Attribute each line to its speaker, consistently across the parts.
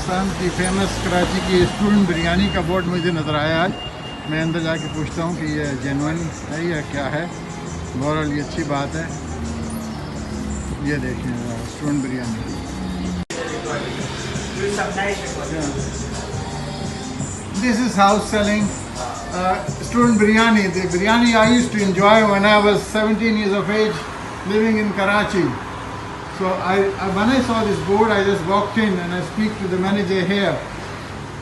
Speaker 1: पाकिस्तान की फेमस कराची की स्टूडेंट बिरयानी का बोर्ड मुझे नज़र आया आज। मैं अंदर जाके पूछता हूँ कि ये जेन्युइन है या क्या है। बहरहाल ये अच्छी बात है। ये देखें student biryani. This is house selling student biryani. The biryani I used to enjoy when I was 17 years of age, living in Karachi. So when I saw this board, I just walked in and I speak to the manager here.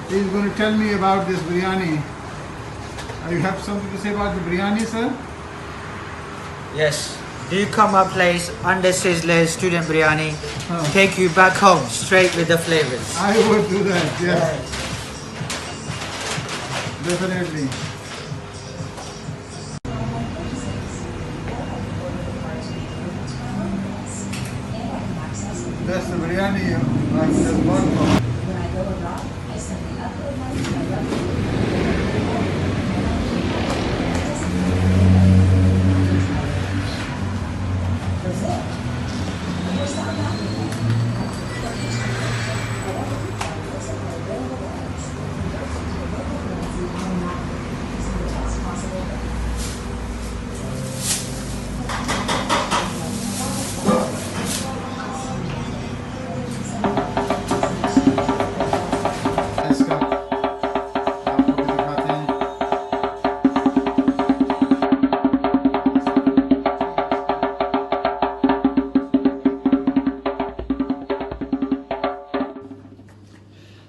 Speaker 1: He's going to tell me about this biryani. You have something to say about the biryani, sir?
Speaker 2: Yes. Do you come our place under Sizzler student biryani? Take you back home straight with the flavors.
Speaker 1: I would do that, yes. Definitely. That's the biryani I just bought from.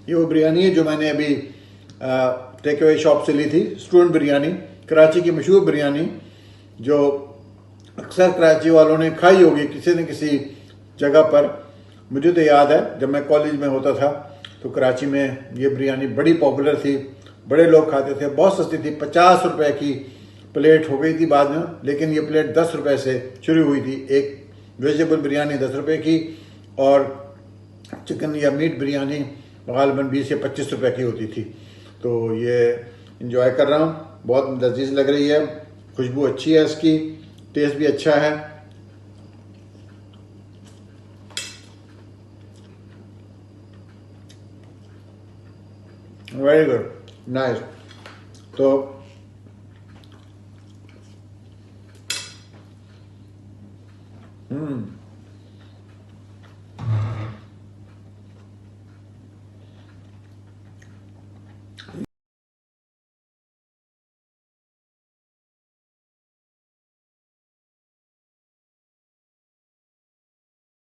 Speaker 1: ये वो बिरयानी है जो मैंने अभी take away shop से ली थी। Student biryani, Karachi की मशहूर बिरयानी जो अक्सर कराची वालों ने खाई होगी किसी न किसी जगह पर। मुझे तो याद है जब मैं कॉलेज में होता था तो कराची में ये बिरयानी बड़ी पॉपुलर थी, बड़े लोग खाते थे, बहुत सस्ती थी। 50 रुपए की प्लेट हो गई थी बाद में, लेकिन ये प्लेट 10 रुपए से शुरू हुई थी। एक वेजिटेबल बिरयानी 10 रुपए की और चिकन या मीट बिरयानी गालिबन 20 या 25 रुपए की होती थी। तो ये इंजॉय कर रहा हूँ, बहुत लजीज लग रही है, खुशबू अच्छी है इसकी, टेस्ट भी अच्छा है। Very good, nice. तो